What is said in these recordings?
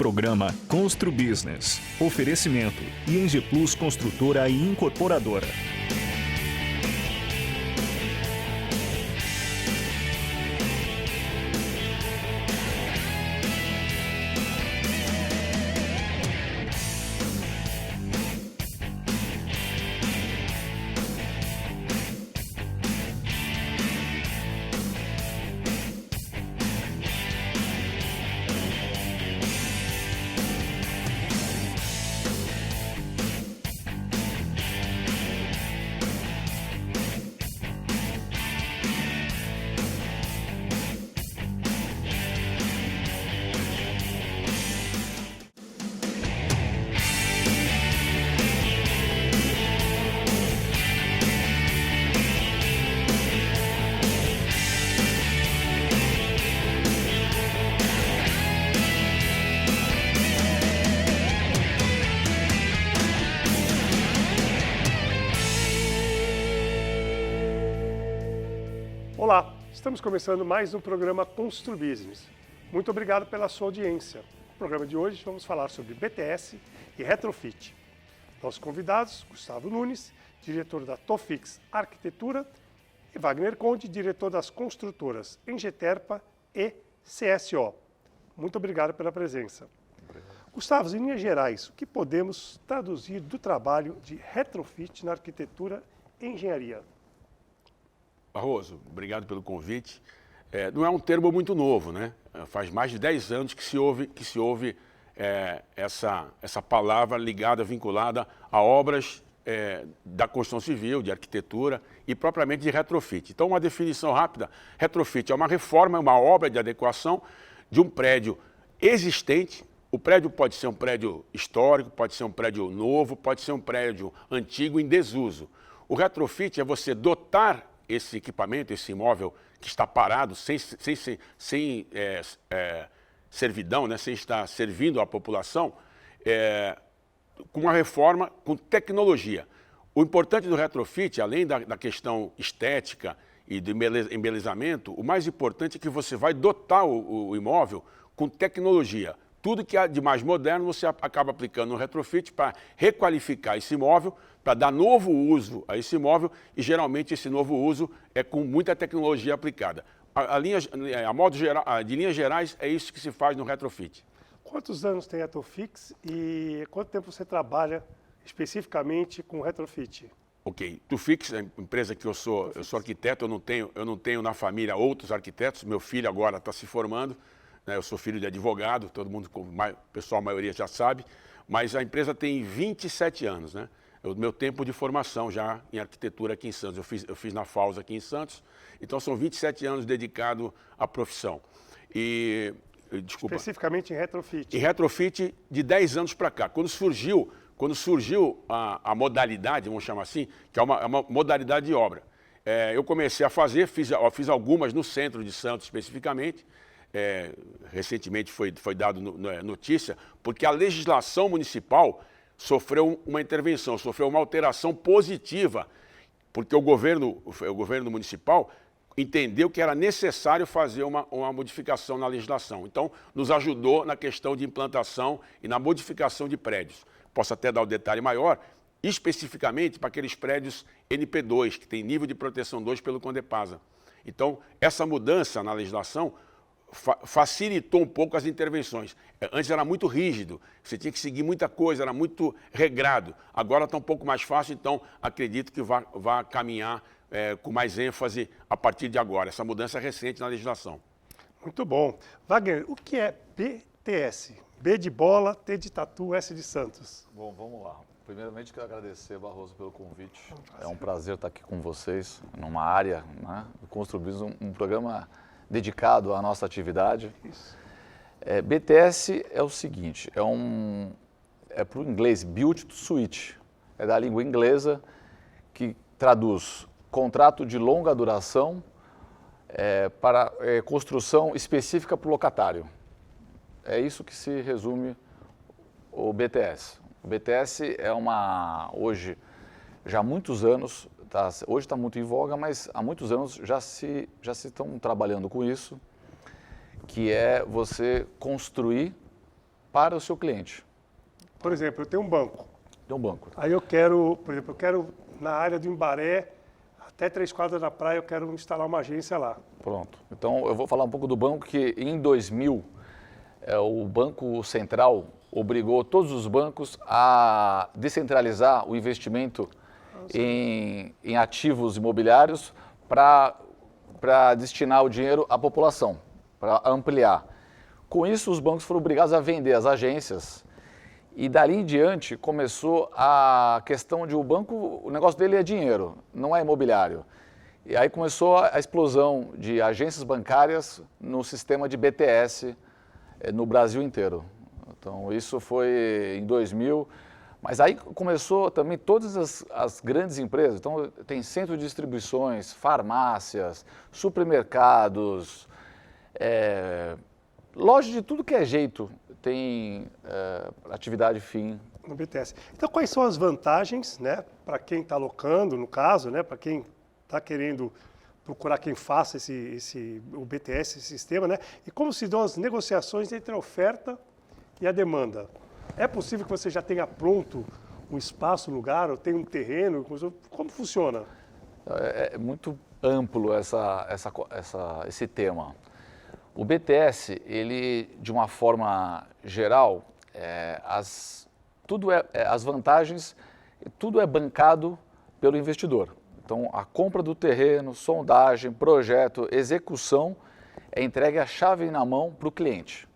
Programa Constru Business. Oferecimento ING Plus Construtora e Incorporadora. Olá, estamos começando mais um programa Constru Business. Muito obrigado pela sua audiência. No programa de hoje vamos falar sobre BTS e Retrofit. Nossos convidados, Gustavo Nunes, diretor da Tofix Arquitetura, e Wagner Conde, diretor das construtoras Engeterpa e CSO. Muito obrigado pela presença. Gustavo, em linhas gerais, o que podemos traduzir do trabalho de retrofit na arquitetura e engenharia? Barroso, obrigado pelo convite. Não é um termo muito novo, né? Faz mais de 10 anos que se ouve essa palavra ligada, vinculada a obras da construção civil, de arquitetura e propriamente de retrofit. Então, uma definição rápida: retrofit é uma reforma, uma obra de adequação de um prédio existente. O prédio pode ser um prédio histórico, pode ser um prédio novo, pode ser um prédio antigo em desuso. O retrofit é você dotar esse equipamento, esse imóvel que está parado, sem servidão, né, sem estar servindo à população, com uma reforma, com tecnologia. O importante do retrofit, além da questão estética e do embelezamento, o mais importante é que você vai dotar o imóvel com tecnologia. Tudo que há de mais moderno você acaba aplicando no retrofit para requalificar esse imóvel, para dar novo uso a esse imóvel, e geralmente esse novo uso é com muita tecnologia aplicada. De linhas gerais, é isso que se faz no retrofit. Quantos anos tem a Tofix e quanto tempo você trabalha especificamente com retrofit? Ok, Tofix é a empresa que eu sou arquiteto, eu não tenho na família outros arquitetos, meu filho agora está se formando. Eu sou filho de advogado, todo mundo, o pessoal, a maioria já sabe, mas a empresa tem 27 anos, né? O meu tempo de formação já em arquitetura aqui em Santos, eu fiz na FAUS aqui em Santos, então são 27 anos dedicado à profissão. Especificamente em retrofit? Em retrofit de 10 anos para cá, quando surgiu a modalidade, vamos chamar assim, que é uma modalidade de obra. Eu comecei a fazer, fiz algumas no centro de Santos especificamente. Recentemente foi dado notícia, porque a legislação municipal sofreu uma intervenção, sofreu uma alteração positiva, porque o governo municipal entendeu que era necessário fazer uma modificação na legislação. Então, nos ajudou na questão de implantação e na modificação de prédios. Posso até dar o detalhe maior, especificamente para aqueles prédios NP2, que tem nível de proteção 2 pelo Condepasa. Então, essa mudança na legislação facilitou um pouco as intervenções. Antes era muito rígido, você tinha que seguir muita coisa, era muito regrado. Agora está um pouco mais fácil, então acredito que vai caminhar com mais ênfase a partir de agora. Essa mudança é recente na legislação. Muito bom. Wagner, o que é BTS? B de bola, T de tatu, S de Santos. Bom, vamos lá. Primeiramente, quero agradecer, Barroso, pelo convite. É um prazer estar aqui com vocês, numa área, né, do Constru Business, um programa dedicado à nossa atividade. BTS é o seguinte, é para o inglês Build to Suit, é da língua inglesa, que traduz contrato de longa duração para construção específica para o locatário. É isso que se resume o BTS. O BTS é hoje, já há muitos anos, hoje está muito em voga, mas há muitos anos já se estão trabalhando com isso, que é você construir para o seu cliente. Por exemplo, eu tenho um banco. Tem um banco. Aí eu quero, por exemplo, eu quero na área do Embaré, até 3 quadras da praia, eu quero instalar uma agência lá. Pronto. Então, eu vou falar um pouco do banco que em 2000, o Banco Central obrigou todos os bancos a descentralizar o investimento em ativos imobiliários para destinar o dinheiro à população, para ampliar. Com isso, os bancos foram obrigados a vender as agências e dali em diante começou a questão de o banco, o negócio dele é dinheiro, não é imobiliário. E aí começou a explosão de agências bancárias no sistema de BTS no Brasil inteiro. Então isso foi em 2000, mas aí começou também todas as grandes empresas. Então tem centro de distribuições, farmácias, supermercados, loja de tudo que é jeito tem atividade fim. No BTS. Então, quais são as vantagens, né, para quem está alocando, no caso, né, para quem está querendo procurar quem faça o BTS, esse sistema, né, e como se dão as negociações entre a oferta e a demanda? É possível que você já tenha pronto um espaço, um lugar, ou tenha um terreno? Como funciona? É muito amplo esse tema. O BTS, ele, de uma forma geral, as vantagens, tudo é bancado pelo investidor. Então, a compra do terreno, sondagem, projeto, execução, é entregue a chave na mão para o cliente.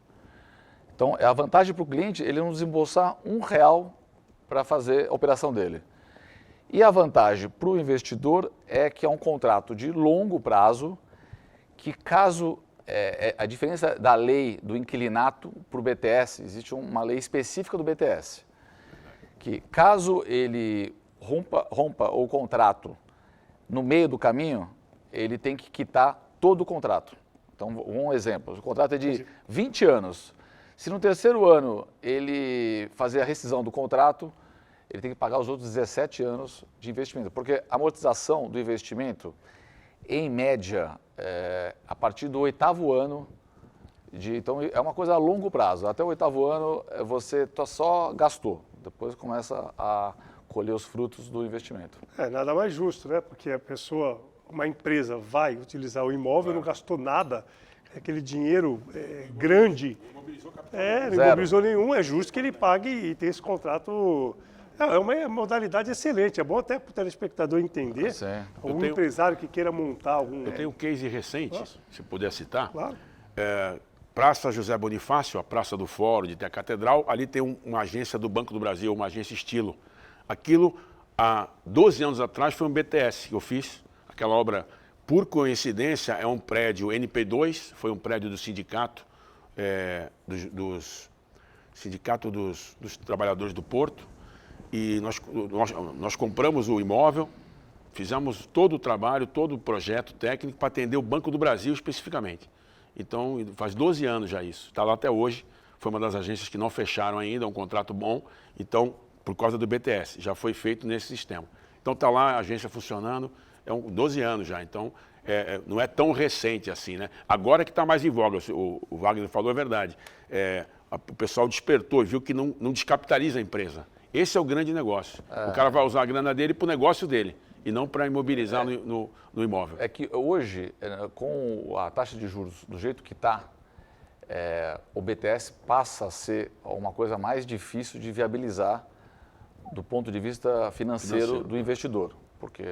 Então, a vantagem para o cliente, ele não desembolsar R$1 para fazer a operação dele. E a vantagem para o investidor é que é um contrato de longo prazo, que caso a diferença da lei do inquilinato para o BTS, existe uma lei específica do BTS, que caso ele rompa o contrato no meio do caminho, ele tem que quitar todo o contrato. Então, um exemplo, o contrato é de 20 anos. Se no terceiro ano ele fazer a rescisão do contrato, ele tem que pagar os outros 17 anos de investimento, porque a amortização do investimento, em média, a partir do 8º ano, então é uma coisa a longo prazo. Até o 8º ano você só gastou, depois começa a colher os frutos do investimento. Nada mais justo, né? Porque a pessoa, uma empresa vai utilizar o imóvel, não gastou nada, aquele dinheiro grande, não imobilizou nenhum, é justo que ele pague e tenha esse contrato. É uma modalidade excelente, é bom até para o telespectador entender, algum empresário que queira montar algum... Eu tenho um case recente, se puder citar. Claro. Praça José Bonifácio, a Praça do Fórum, de a Catedral, ali tem uma agência do Banco do Brasil, uma agência estilo. Aquilo, há 12 anos atrás, foi um BTS que eu fiz, aquela obra, por coincidência, é um prédio NP2, foi um prédio do sindicato, sindicato dos trabalhadores do Porto, e nós compramos o imóvel, fizemos todo o trabalho, todo o projeto técnico para atender o Banco do Brasil especificamente. Então, faz 12 anos já isso. Está lá até hoje. Foi uma das agências que não fecharam ainda, um contrato bom. Então, por causa do BTS, já foi feito nesse sistema. Então, está lá a agência funcionando, 12 anos já. Então, não é tão recente assim, né? Agora que está mais em voga, o Wagner falou a verdade. O pessoal despertou e viu que não descapitaliza a empresa. Esse é o grande negócio. O cara vai usar a grana dele para o negócio dele e não para imobilizar no imóvel. É que hoje, com a taxa de juros do jeito que está, o BTS passa a ser uma coisa mais difícil de viabilizar do ponto de vista financeiro do investidor. Porque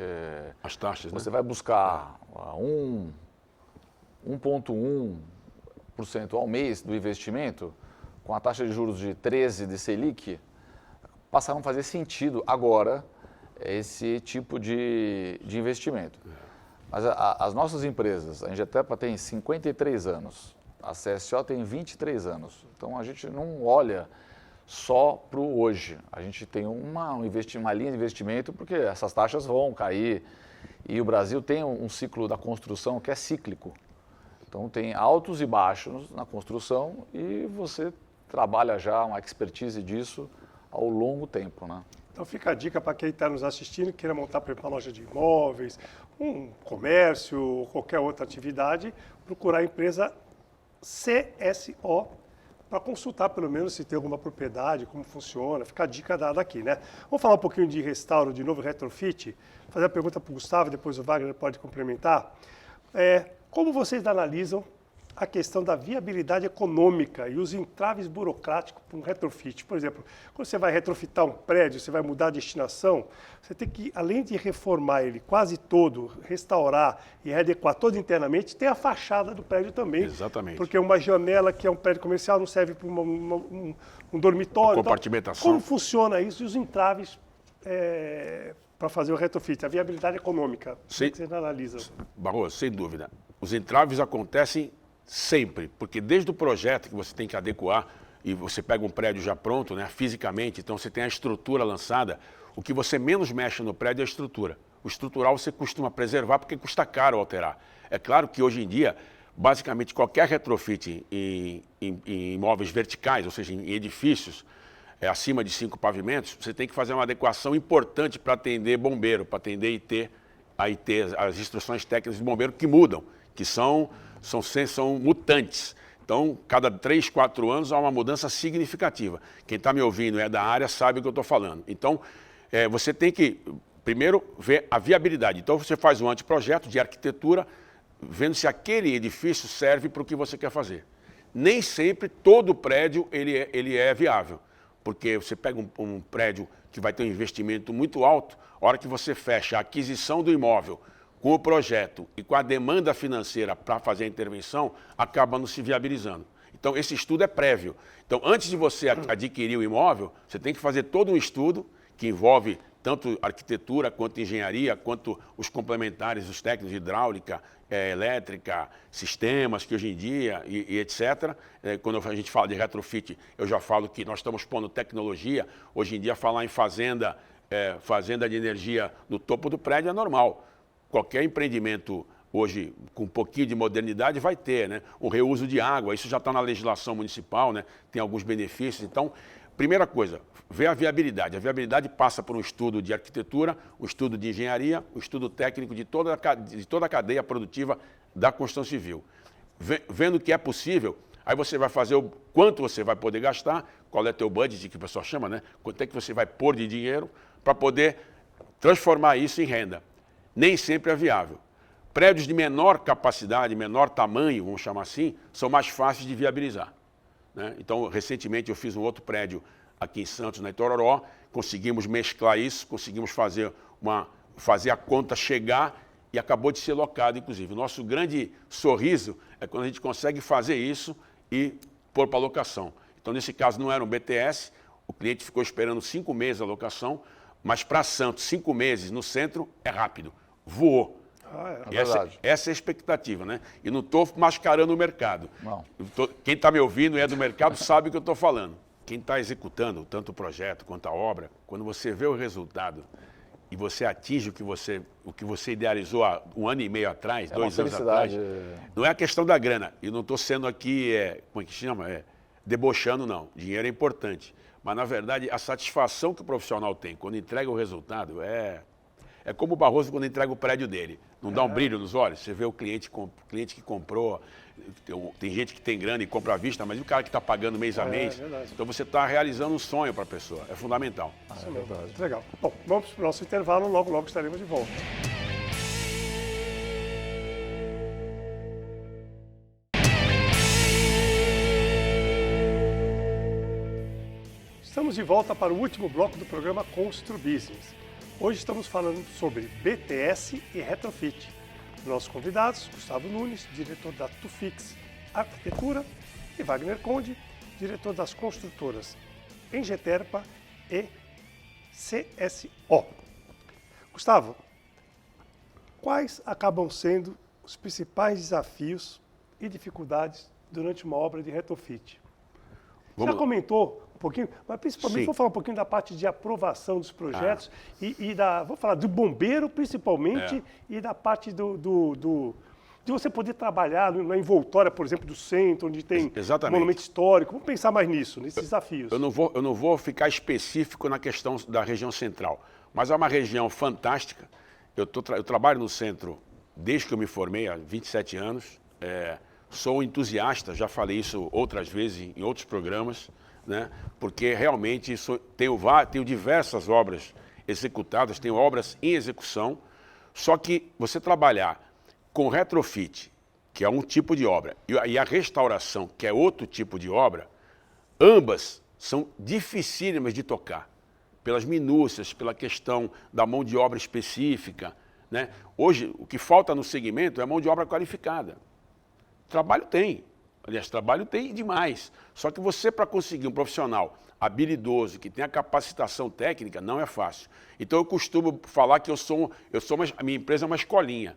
as taxas, você vai buscar 1,1% ao mês do investimento, com a taxa de juros de 13% de Selic, passaram a fazer sentido agora esse tipo de investimento. Mas as nossas empresas, a Ingetepa tem 53 anos, a CSO tem 23 anos, então a gente não olha só para o hoje, a gente tem uma linha de investimento porque essas taxas vão cair e o Brasil tem um ciclo da construção que é cíclico, então tem altos e baixos na construção e você trabalha já uma expertise disso ao longo tempo, né? Então fica a dica para quem está nos assistindo, queira montar, por exemplo, uma loja de imóveis, um comércio ou qualquer outra atividade, procurar a empresa CSO para consultar pelo menos se tem alguma propriedade, como funciona, fica a dica dada aqui, né? Vamos falar um pouquinho de restauro, de novo retrofit, fazer a pergunta para o Gustavo, depois o Wagner pode complementar. Como vocês analisam a questão da viabilidade econômica e os entraves burocráticos para um retrofit? Por exemplo, quando você vai retrofitar um prédio, você vai mudar a destinação, você tem que, além de reformar ele quase todo, restaurar e readequar todo internamente, tem a fachada do prédio também. Exatamente. Porque uma janela que é um prédio comercial não serve para um dormitório. Compartimentação. Então, como funciona isso e os entraves para fazer o retrofit, a viabilidade econômica? Como que você analisa? Barroso, sem dúvida. Os entraves acontecem sempre, porque desde o projeto que você tem que adequar, e você pega um prédio já pronto, né, fisicamente, então você tem a estrutura lançada, o que você menos mexe no prédio é a estrutura. O estrutural você costuma preservar porque custa caro alterar. É claro que hoje em dia, basicamente qualquer retrofit em imóveis verticais, ou seja, em edifícios acima de 5 pavimentos, você tem que fazer uma adequação importante para atender bombeiro, para atender IT, as instruções técnicas de bombeiro que mudam, que são mutantes. Então, cada 3, 4 anos há uma mudança significativa. Quem está me ouvindo é da área sabe o que eu estou falando. Então, você tem que, primeiro, ver a viabilidade. Então, você faz um anteprojeto de arquitetura, vendo se aquele edifício serve para o que você quer fazer. Nem sempre todo prédio ele é viável, porque você pega um prédio que vai ter um investimento muito alto, a hora que você fecha a aquisição do imóvel, com o projeto e com a demanda financeira para fazer a intervenção, acaba não se viabilizando. Então, esse estudo é prévio. Então, antes de você adquirir o imóvel, você tem que fazer todo um estudo que envolve tanto arquitetura, quanto engenharia, quanto os complementares, os técnicos de hidráulica, elétrica, sistemas que hoje em dia, e etc. Quando a gente fala de retrofit, eu já falo que nós estamos pondo tecnologia. Hoje em dia, falar em fazenda de energia no topo do prédio é normal. Qualquer empreendimento hoje, com um pouquinho de modernidade, vai ter, né? O reuso de água, isso já está na legislação municipal, né? Tem alguns benefícios. Então, primeira coisa, ver a viabilidade. A viabilidade passa por um estudo de arquitetura, um estudo de engenharia, um estudo técnico de toda a cadeia produtiva da construção civil. Vendo que é possível, aí você vai fazer o quanto você vai poder gastar, qual é o teu budget, que o pessoal chama, né? Quanto é que você vai pôr de dinheiro para poder transformar isso em renda. Nem sempre é viável. Prédios de menor capacidade, menor tamanho, vamos chamar assim, são mais fáceis de viabilizar, né? Então, recentemente eu fiz um outro prédio aqui em Santos, na Itororó, conseguimos mesclar isso, conseguimos fazer a conta chegar e acabou de ser locado, inclusive. O nosso grande sorriso é quando a gente consegue fazer isso e pôr para locação. Então, nesse caso, não era um BTS, o cliente ficou esperando 5 meses a locação, mas para Santos, 5 meses no centro é rápido. Voou. Essa é a expectativa, né? E não estou mascarando o mercado. Não. Quem está me ouvindo e é do mercado sabe o que eu estou falando. Quem está executando tanto o projeto quanto a obra, quando você vê o resultado e você atinge o que você idealizou há 1 ano e meio atrás, 2 anos atrás, não é a questão da grana. E não estou sendo aqui, como é que chama? Debochando, não. Dinheiro é importante. Mas, na verdade, a satisfação que o profissional tem quando entrega o resultado é como o Barroso quando entrega o prédio dele. Não dá um brilho nos olhos? Você vê o cliente que comprou, tem gente que tem grana e compra à vista, mas e o cara que está pagando mês a mês? Então você está realizando um sonho para a pessoa. É fundamental. Isso mesmo. Legal. Bom, vamos para o nosso intervalo, logo estaremos de volta. Estamos de volta para o último bloco do programa Constru Business. Hoje estamos falando sobre BTS e retrofit. Nossos convidados, Gustavo Nunes, diretor da Tufix Arquitetura, e Wagner Conde, diretor das construtoras Engeterpa e CSO. Gustavo, quais acabam sendo os principais desafios e dificuldades durante uma obra de retrofit? Você já comentou um pouquinho, mas principalmente vou falar um pouquinho da parte de aprovação dos projetos vou falar do bombeiro principalmente e da parte de você poder trabalhar na envoltória, por exemplo, do centro, onde tem monumento histórico. Vamos pensar mais nisso, nesses desafios. Eu não vou ficar específico na questão da região central, mas é uma região fantástica. Eu trabalho no centro desde que eu me formei, há 27 anos. sou um entusiasta, já falei isso outras vezes em outros programas, né? Porque realmente tenho diversas obras executadas, tenho obras em execução, só que você trabalhar com retrofit, que é um tipo de obra, e a restauração, que é outro tipo de obra, ambas são dificílimas de tocar, pelas minúcias, pela questão da mão de obra específica, né? Hoje, o que falta no segmento é mão de obra qualificada. Trabalho tem, aliás, trabalho tem demais. Só que você, para conseguir um profissional habilidoso, que tenha capacitação técnica, não é fácil. Então eu costumo falar que a minha empresa é uma escolinha.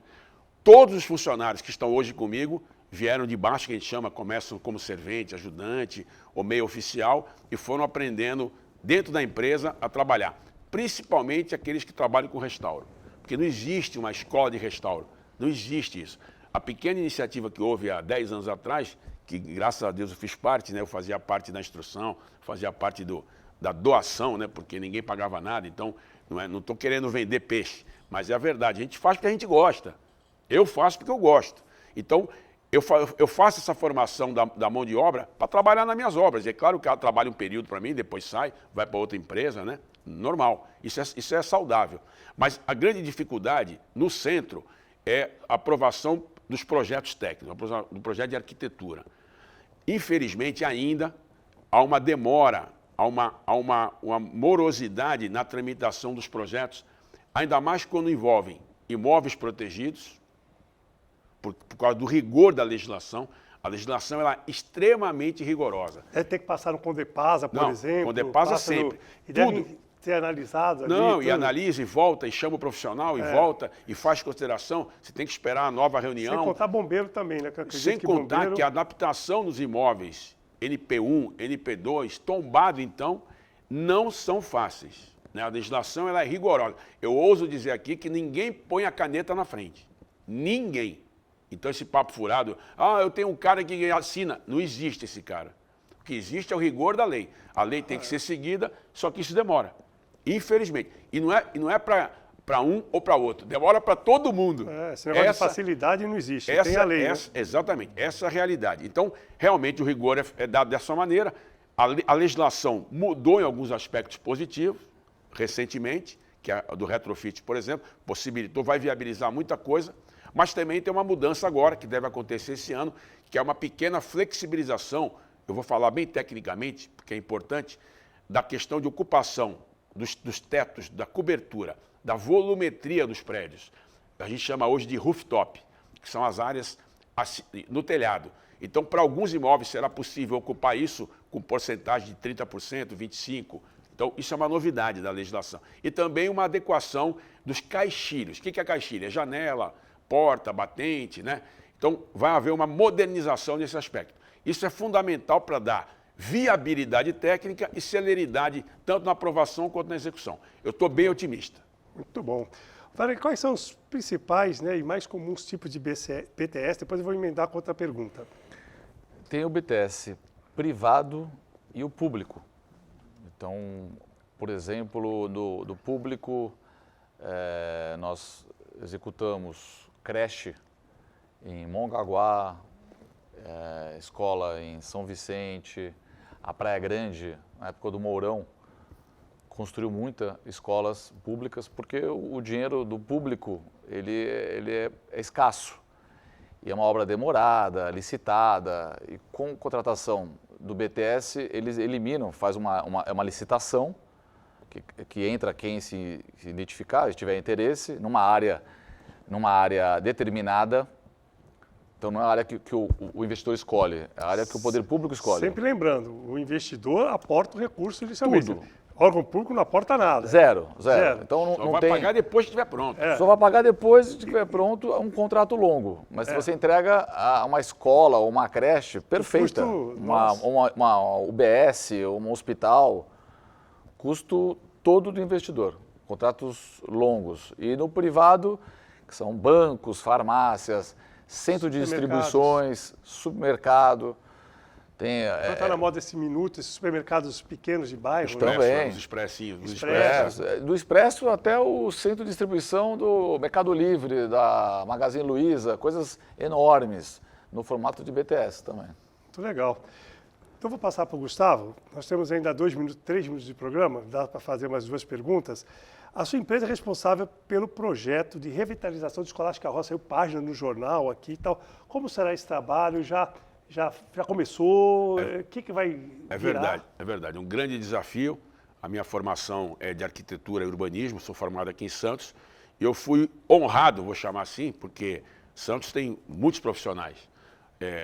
Todos os funcionários que estão hoje comigo vieram de baixo, que a gente chama, começam como servente, ajudante ou meio oficial, e foram aprendendo dentro da empresa a trabalhar. Principalmente aqueles que trabalham com restauro. Porque não existe uma escola de restauro, não existe isso. A pequena iniciativa que houve há 10 anos atrás, que graças a Deus eu fiz parte, né? Eu fazia parte da instrução, fazia parte da doação, né? Porque ninguém pagava nada, então não estou querendo vender peixe, mas é a verdade, a gente faz porque a gente gosta. Eu faço porque eu gosto. Então, eu faço essa formação da mão de obra para trabalhar nas minhas obras. E é claro que ela trabalha um período para mim, depois sai, vai para outra empresa, né? Normal, isso é saudável. Mas a grande dificuldade no centro é a aprovação dos projetos técnicos, do projeto de arquitetura. Infelizmente, ainda há uma demora, há uma morosidade na tramitação dos projetos, ainda mais quando envolvem imóveis protegidos, por causa do rigor da legislação. A legislação ela é extremamente rigorosa. Deve ter que passar no Condepasa, por exemplo. Condepasa sempre. E deve ser analisado ali. Não, e analisa e volta, e chama o profissional, e volta, e faz consideração. Você tem que esperar a nova reunião. Sem contar bombeiro também, né? Sem contar que a adaptação dos imóveis NP1, NP2, tombado então, não são fáceis. Né? A legislação ela é rigorosa. Eu ouso dizer aqui que ninguém põe a caneta na frente. Ninguém. Então esse papo furado, eu tenho um cara que assina. Não existe esse cara. O que existe é o rigor da lei. A lei tem que ser seguida, só que isso demora. Infelizmente. E não é para um ou para outro. Demora para todo mundo. Esse negócio de facilidade não existe. Tem a lei. Exatamente. Essa é a realidade. Então, realmente, o rigor é dado dessa maneira. A legislação mudou em alguns aspectos positivos, recentemente, que é a do retrofit, por exemplo, possibilitou, vai viabilizar muita coisa, mas também tem uma mudança agora, que deve acontecer esse ano, que é uma pequena flexibilização, eu vou falar bem tecnicamente, porque é importante, da questão de ocupação dos tetos, da cobertura, da volumetria dos prédios. A gente chama hoje de rooftop, que são as áreas no telhado. Então, para alguns imóveis será possível ocupar isso com porcentagem de 30%, 25%. Então, isso é uma novidade da legislação. E também uma adequação dos caixilhos. O que é caixilho? É janela, porta, batente, né? Então, vai haver uma modernização nesse aspecto. Isso é fundamental para dar viabilidade técnica e celeridade, tanto na aprovação quanto na execução. Eu estou bem otimista. Muito bom. Wagner, quais são os principais, né, e mais comuns tipos de BTS? Depois eu vou emendar com outra pergunta. Tem o BTS privado e o público. Então, por exemplo, do público, nós executamos creche em Mongaguá, escola em São Vicente, a Praia Grande, na época do Mourão, construiu muitas escolas públicas porque o dinheiro do público ele é escasso. E é uma obra demorada, licitada, e com contratação do BTS, eles eliminam, faz uma licitação, que entra quem se identificar, se tiver interesse, numa área determinada. Então não é a área que o investidor escolhe, é a área que o poder público escolhe. Sempre lembrando, o investidor aporta o recurso inicialmente. Tudo. O órgão público não aporta nada. Zero. Só Então não vai pagar depois que estiver pronto. Só vai pagar depois que estiver pronto um contrato longo. Mas se você entrega uma escola ou uma creche perfeita, uma UBS, um hospital, custo todo do investidor. Contratos longos. E no privado, que são bancos, farmácias, centro de distribuições, supermercado. Então está na moda esse minuto, esses supermercados pequenos de bairro. Também. Os expressinhos. Do Expresso até o centro de distribuição do Mercado Livre, da Magazine Luiza, coisas enormes. no formato de BTS também. Muito legal. Então, vou passar para o Gustavo. Nós temos ainda 3 minutos de programa, dá para fazer mais 2 perguntas. A sua empresa é responsável pelo projeto de revitalização do Escolástico Carroça, saiu página no jornal aqui e tal. Como será esse trabalho? Já começou? O que vai virar? É verdade. Um grande desafio. A minha formação é de arquitetura e urbanismo, sou formado aqui em Santos. E eu fui honrado, vou chamar assim, porque Santos tem muitos profissionais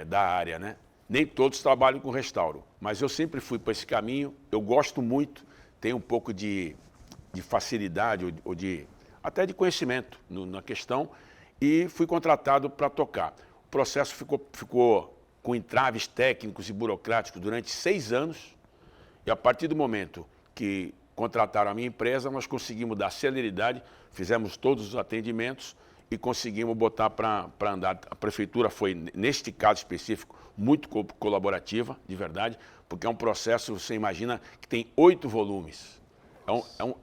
da área, né? Nem todos trabalham com restauro, mas eu sempre fui para esse caminho. Eu gosto muito, tenho um pouco de facilidade ou até de conhecimento na questão e fui contratado para tocar. O processo ficou com entraves técnicos e burocráticos durante 6 anos e a partir do momento que contrataram a minha empresa, nós conseguimos dar celeridade, fizemos todos os atendimentos e conseguimos botar para andar. A prefeitura foi, neste caso específico, muito colaborativa, de verdade, porque é um processo, você imagina, que tem 8 volumes.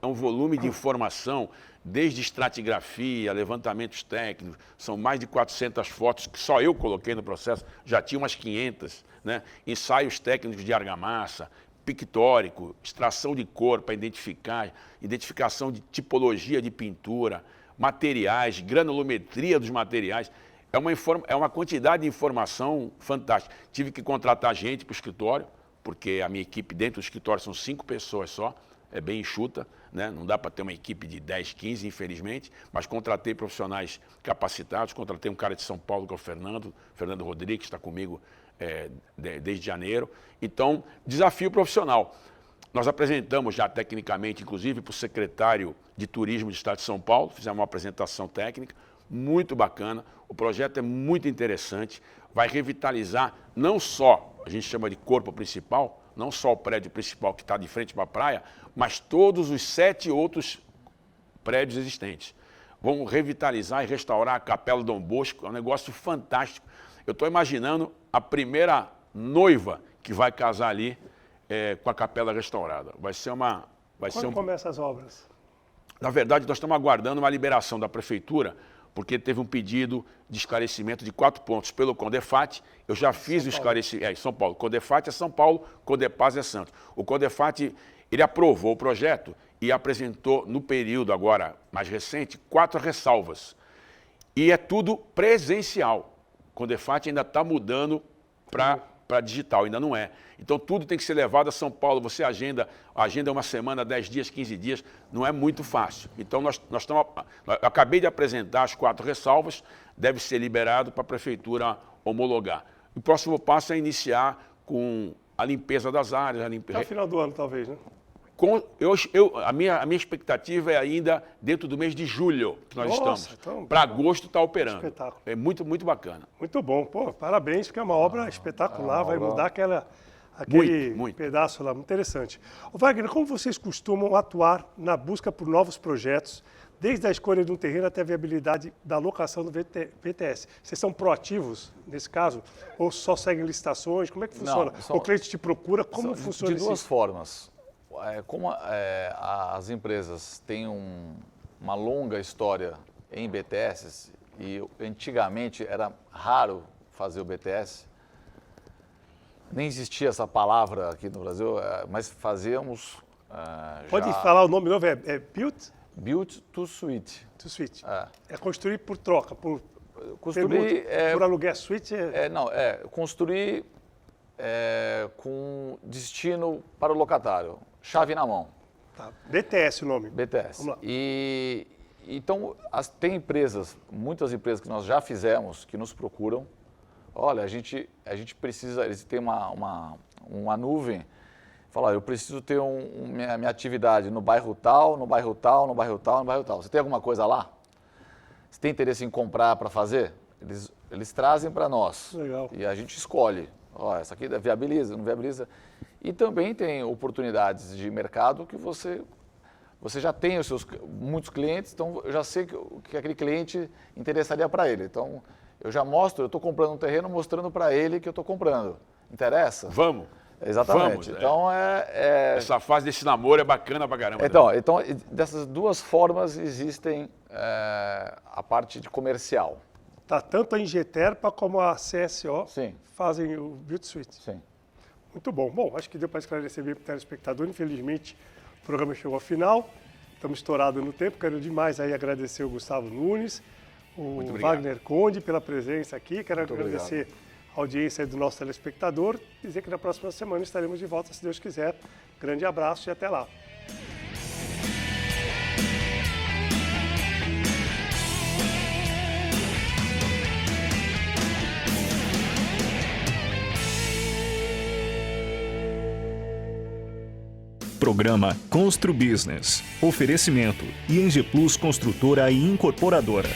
É um volume de informação, desde estratigrafia, levantamentos técnicos, são mais de 400 fotos que só eu coloquei no processo, já tinha umas 500, né? Ensaios técnicos de argamassa, pictórico, extração de cor para identificação de tipologia de pintura, materiais, granulometria dos materiais. É uma quantidade de informação fantástica. Tive que contratar gente para o escritório, porque a minha equipe dentro do escritório são 5 pessoas só, é bem enxuta, né? Não dá para ter uma equipe de 10, 15, infelizmente, mas contratei profissionais capacitados, contratei um cara de São Paulo, que é o Fernando Rodrigues, que está comigo desde janeiro. Então, desafio profissional. Nós apresentamos já tecnicamente, inclusive, para o secretário de Turismo do Estado de São Paulo, fizemos uma apresentação técnica, muito bacana, o projeto é muito interessante, vai revitalizar não só, a gente chama de corpo principal, não só o prédio principal que está de frente para a praia, mas todos os 7 outros prédios existentes. Vamos revitalizar e restaurar a Capela Dom Bosco, é um negócio fantástico. Eu estou imaginando a primeira noiva que vai casar ali com a capela restaurada. Quando começam as obras? Na verdade, nós estamos aguardando uma liberação da prefeitura, porque teve um pedido de esclarecimento de 4 pontos pelo Condefat. Eu já fiz o esclarecimento. Em São Paulo. Condefat é São Paulo, Condepaz é Santos. O Condefat, ele aprovou o projeto e apresentou, no período agora mais recente, 4 ressalvas. E é tudo presencial. O Condefat ainda está mudando para digital, ainda não é. Então, tudo tem que ser levado a São Paulo. Você agenda uma semana, 10 dias, 15 dias, não é muito fácil. Então, eu acabei de apresentar as 4 ressalvas, deve ser liberado para a prefeitura homologar. O próximo passo é iniciar com a limpeza das áreas. Até o final do ano, talvez, né? A minha expectativa é ainda dentro do mês de julho que nós estamos. Então, para agosto está operando. Espetáculo. É muito, muito bacana. Muito bom. Pô, parabéns, porque é uma obra espetacular, vai mudar aquele muito. pedaço lá, muito interessante. Ô, Wagner, como vocês costumam atuar na busca por novos projetos, desde a escolha de um terreno até a viabilidade da locação do VTS? Vocês são proativos nesse caso? Ou só seguem licitações? Como é que funciona? O cliente te procura? Como funciona isso? De 2 formas. Como as empresas têm uma longa história em BTS, e antigamente era raro fazer o BTS, nem existia essa palavra aqui no Brasil, mas fazíamos Pode falar o nome novo, é Build? Build to Suite. To Suite. É construir por troca, por aluguel suíte? Construir com destino para o locatário, chave na mão. Tá. BTS o nome. BTS. Vamos lá. Então, tem muitas empresas que nós já fizemos, que nos procuram. Olha, a gente precisa, eles têm uma nuvem, fala, eu preciso ter minha atividade no bairro tal, no bairro tal, no bairro tal, no bairro tal. Você tem alguma coisa lá? Você tem interesse em comprar para fazer? Eles trazem para nós. Legal. E a gente escolhe. Ó, essa aqui viabiliza, não viabiliza. E também tem oportunidades de mercado que você já tem muitos clientes, então eu já sei que aquele cliente interessaria para ele. Então, eu já mostro, eu estou comprando um terreno mostrando para ele que eu estou comprando. Interessa? Vamos. Exatamente. Vamos, então, Essa fase desse namoro é bacana pra caramba. Então dessas 2 formas existem a parte de comercial. Tá, tanto a Ingeterpa como a CSO Sim. fazem o Beauty Suite. Sim. Muito bom. Bom, acho que deu para esclarecer bem para o telespectador. Infelizmente, o programa chegou ao final. Estamos estourados no tempo. Quero demais aí agradecer o Gustavo Nunes, o obrigado. Wagner Conde pela presença aqui. Quero Muito agradecer a audiência do nosso telespectador. Dizer que na próxima semana estaremos de volta, se Deus quiser. Grande abraço e até lá. Programa Constru Business. Oferecimento ING Plus Construtora e Incorporadora.